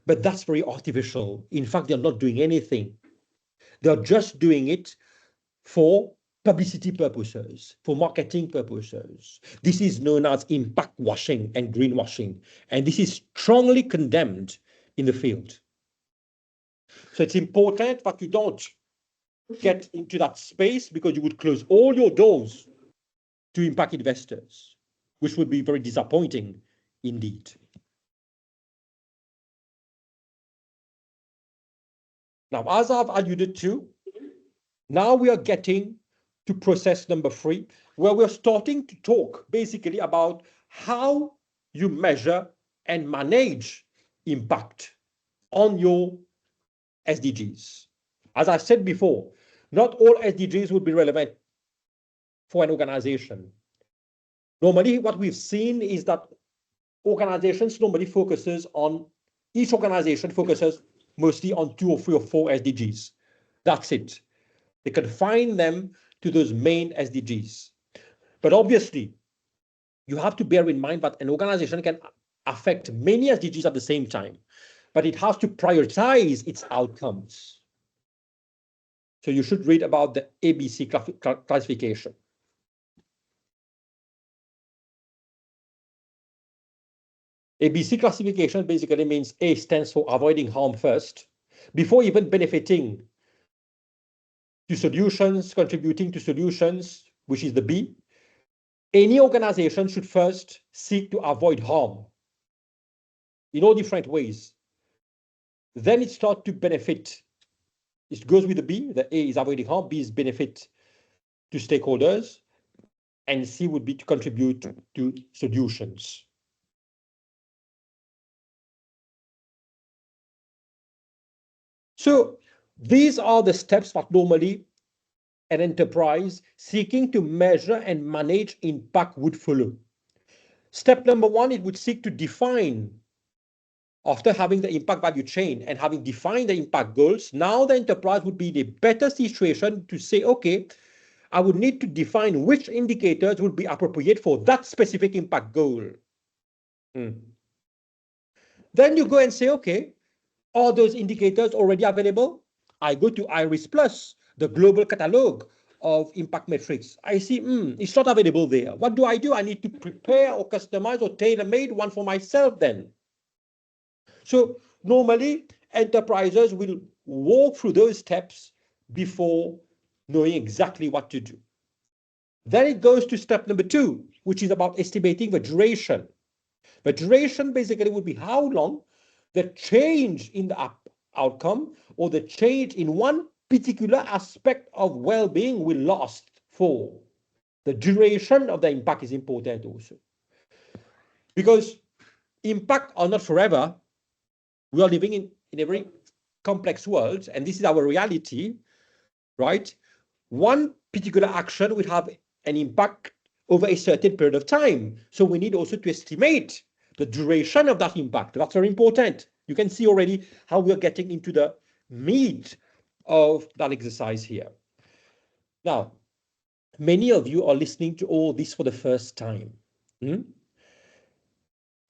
But that's very artificial. In fact, they're not doing anything. They're just doing it for publicity purposes, for marketing purposes. This is known as impact washing and greenwashing. And this is strongly condemned in the field. So it's important that you don't get into that space, because you would close all your doors to impact investors, which would be very disappointing indeed. Now, as I've alluded to, now we are getting to process number 3, where we're starting to talk basically about how you measure and manage impact on your SDGs. As I said before, not all SDGs would be relevant for an organization. Normally, what we've seen is that organizations normally each organization focuses mostly on 2 or 3 or 4 SDGs. That's it. They confine them to those main SDGs. But obviously, you have to bear in mind that an organization can affect many SDGs at the same time, but it has to prioritize its outcomes. So you should read about the ABC classification. ABC classification basically means A stands for avoiding harm first, before even benefiting to solutions, contributing to solutions, which is the B. Any organization should first seek to avoid harm in all different ways. Then it starts to benefit. It goes with the B. The A is avoiding harm, B is benefit to stakeholders, and C would be to contribute to solutions. So these are the steps that normally an enterprise seeking to measure and manage impact would follow. Step number 1, it would seek to define, after having the impact value chain and having defined the impact goals, now the enterprise would be in a better situation to say, okay, I would need to define which indicators would be appropriate for that specific impact goal. Then you go and say, okay, are those indicators already available? I go to IRIS Plus, the global catalog of impact metrics. I see, it's not available there. What do? I need to prepare or customize or tailor-made one for myself then. So normally enterprises will walk through those steps before knowing exactly what to do. Then it goes to step number 2, which is about estimating the duration. The duration basically would be how long the change in the outcome or the change in one particular aspect of well-being will last for. The duration of the impact is important also. Because impact are not forever. We are living in a very complex world, and this is our reality, right? One particular action will have an impact over a certain period of time. So we need also to estimate the duration of that impact. That's very important. You can see already how we're getting into the meat of that exercise here. Now, many of you are listening to all this for the first time.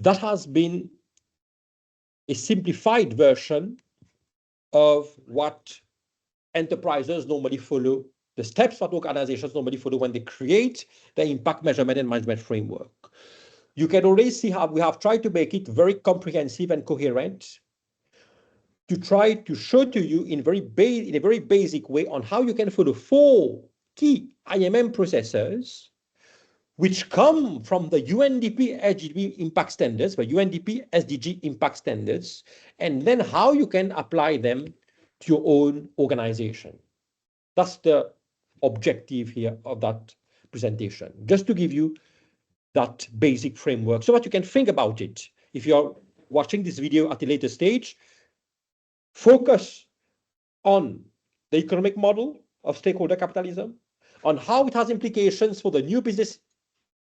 That has been a simplified version of what enterprises normally follow, the steps that organizations normally follow when they create the impact measurement and management framework. You can already see how we have tried to make it very comprehensive and coherent to try to show to you in a very basic way on how you can follow 4 key IMM processes which come from the UNDP SDG Impact Standards, the UNDP SDG Impact Standards, and then how you can apply them to your own organization. That's the objective here of that presentation, just to give you that basic framework so that you can think about it. If you're watching this video at a later stage, focus on the economic model of stakeholder capitalism, on how it has implications for the new business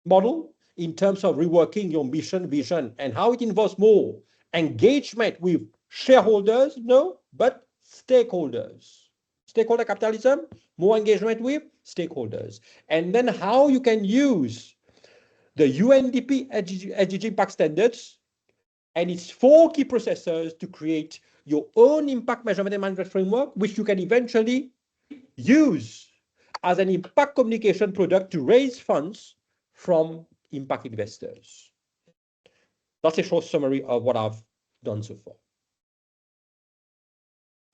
model in terms of reworking your mission, vision, and how it involves more engagement with shareholders, no, but stakeholders. Stakeholder capitalism, more engagement with stakeholders. And then how you can use the UNDP SDG Impact Standards and its 4 key processes to create your own impact measurement and management framework, which you can eventually use as an impact communication product to raise funds from impact investors. That's a short summary of what I've done so far.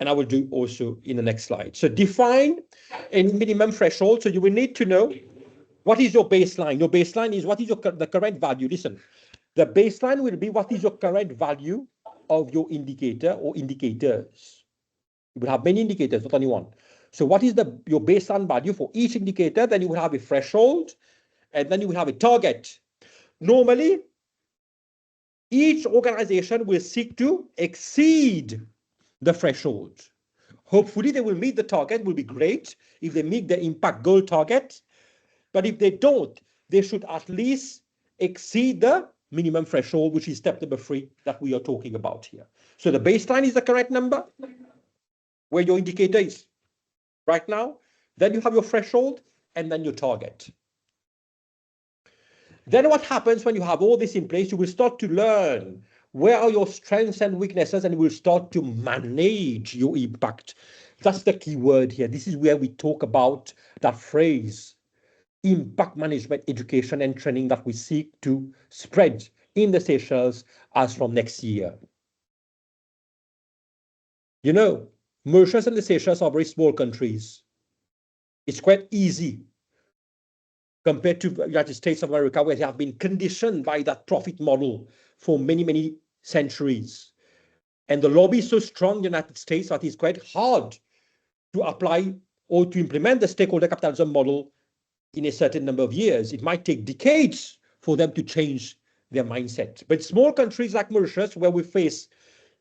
And I will do also in the next slide. So define a minimum threshold. So you will need to know what is your baseline. Your baseline is what is the current value. Listen, the baseline will be what is your current value of your indicator or indicators. You will have many indicators, not only one. So what is your baseline value for each indicator? Then you will have a threshold, and then you will have a target. Normally, each organization will seek to exceed the threshold. Hopefully, they will meet the target, will be great if they meet the impact goal target. But if they don't, they should at least exceed the minimum threshold, which is step number 3 that we are talking about here. So the baseline is the correct number, where your indicator is right now. Then you have your threshold, and then your target. Then what happens when you have all this in place? You will start to learn where are your strengths and weaknesses, and you will start to manage your impact. That's the key word here. This is where we talk about that phrase, impact management, education and training, that we seek to spread in the Seychelles as from next year. You know, Mauritius and the Seychelles are very small countries. It's quite easy compared to the United States of America, where they have been conditioned by that profit model for many, many centuries. And the lobby is so strong in the United States that it's quite hard to apply or to implement the stakeholder capitalism model in a certain number of years. It might take decades for them to change their mindset. But small countries like Mauritius, where we face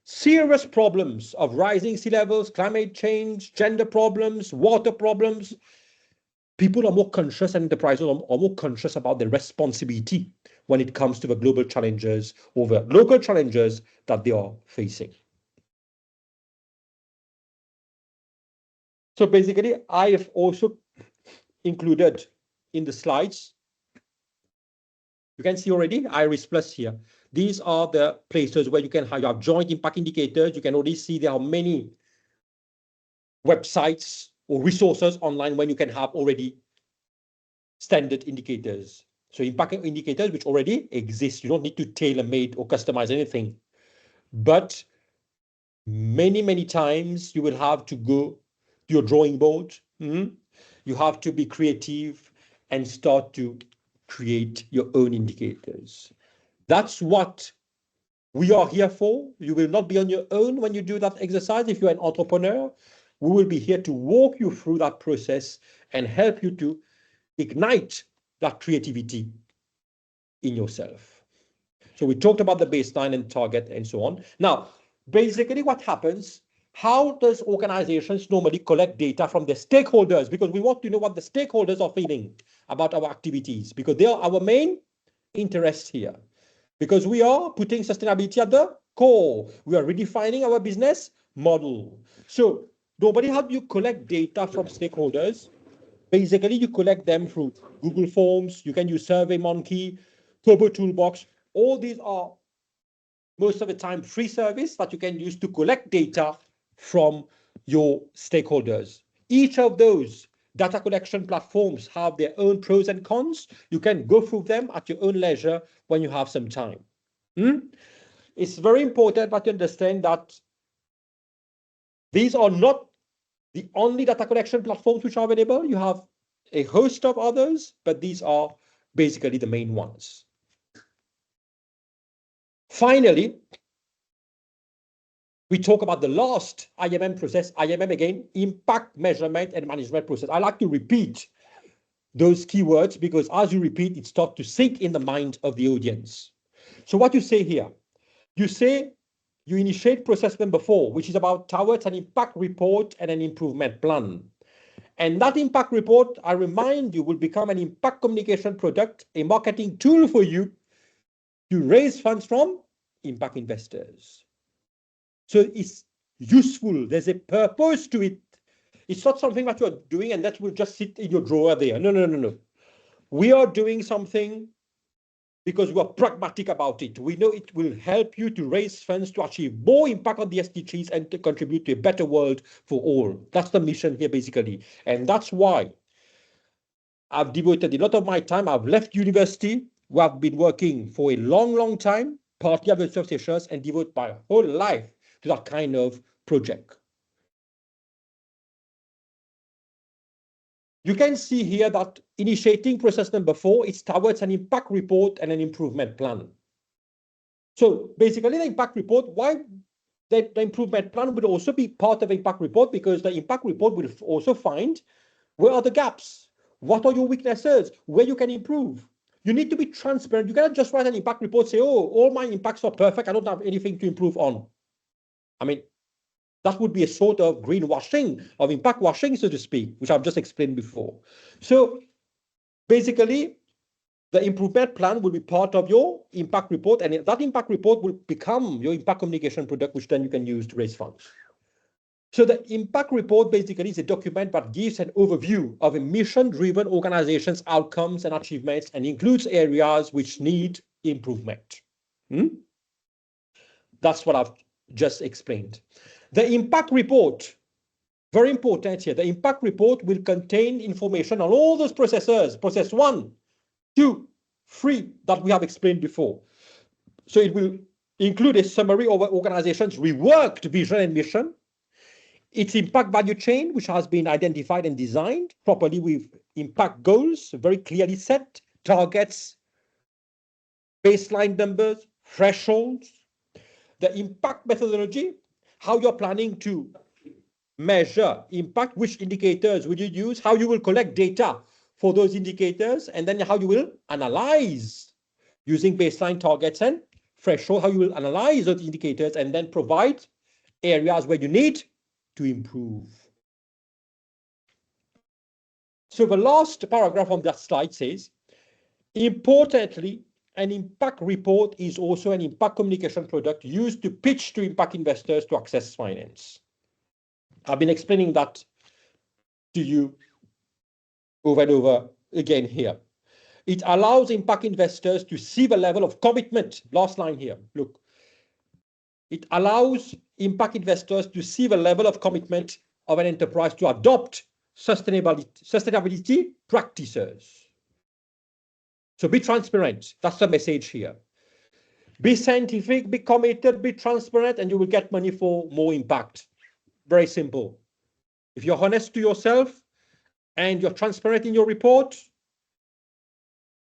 serious problems of rising sea levels, climate change, gender problems, water problems, people are more conscious, and enterprises are more conscious about their responsibility when it comes to the global challenges or the local challenges that they are facing. So basically, I have also included in the slides, you can see already IRIS Plus here, These are the places where you can have joint impact indicators. You can already see there are many websites or resources online when you can have already standard indicators. So impact indicators which already exist. You don't need to tailor-made or customize anything. But many times you will have to go to your drawing board. You have to be creative and start to create your own indicators. That's what we are here for. You will not be on your own when you do that exercise. If you're an entrepreneur, we will be here to walk you through that process and help you to ignite that creativity in yourself. So we talked about the baseline and target and so on. Now, basically what happens, how does organizations normally collect data from their stakeholders? Because we want to know what the stakeholders are feeling about our activities, because they are our main interest here. Because we are putting sustainability at the core. We are redefining our business model. So normally how do you collect data from stakeholders? Basically, you collect them through Google Forms. You can use SurveyMonkey, Turbo Toolbox. All these are most of the time free service that you can use to collect data from your stakeholders. Each of those data collection platforms have their own pros and cons. You can go through them at your own leisure when you have some time. It's very important that you understand that these are not the only data collection platforms which are available. You have a host of others, but these are basically the main ones. Finally, we talk about the last IMM process. IMM again, impact measurement and management process. I like to repeat those keywords because as you repeat, it starts to sink in the mind of the audience. So what you say here, you say you initiate process number 4, which is about towards an impact report and an improvement plan. And that impact report, I remind you, will become an impact communication product, a marketing tool for you to raise funds from impact investors. So it's useful. There's a purpose to it. It's not something that you're doing and that will just sit in your drawer there. No. We are doing something because we are pragmatic about it. We know it will help you to raise funds to achieve more impact on the SDGs and to contribute to a better world for all. That's the mission here, basically. And that's why I've devoted a lot of my time. I've left university, where I've been working for a long time, partly at the University of Seychelles, and devote my whole life to that kind of project. You can see here that initiating process number 4 is towards an impact report and an improvement plan. So basically the impact report, why the improvement plan would also be part of the impact report, because the impact report will also find where are the gaps, what are your weaknesses, where you can improve. You need to be transparent. You cannot just write an impact report, say, oh, all my impacts are perfect, I don't have anything to improve on. I mean, that would be a sort of greenwashing, of impact washing, so to speak, which I've just explained before. So basically, the improvement plan will be part of your impact report, and that impact report will become your impact communication product, which then you can use to raise funds. So the impact report basically is a document that gives an overview of a mission-driven organization's outcomes and achievements and includes areas which need improvement. That's what I've just explained. The impact report, very important here, the impact report will contain information on all those processes, process 1, 2, 3 that we have explained before. So it will include a summary of an organization's reworked vision and mission, its impact value chain, which has been identified and designed properly with impact goals, very clearly set, targets, baseline numbers, thresholds, the impact methodology, how you're planning to measure impact, which indicators will you use, how you will collect data for those indicators, and then how you will analyze using baseline targets and threshold, how you will analyze those indicators and then provide areas where you need to improve. So the last paragraph on that slide says, importantly, an impact report is also an impact communication product used to pitch to impact investors to access finance. I've been explaining that to you over and over again here. It allows impact investors to see the level of commitment. Last line here, look. It allows impact investors to see the level of commitment of an enterprise to adopt sustainability practices. So be transparent. That's the message here. Be scientific, be committed, be transparent, and you will get money for more impact. Very simple. If you're honest to yourself and you're transparent in your report,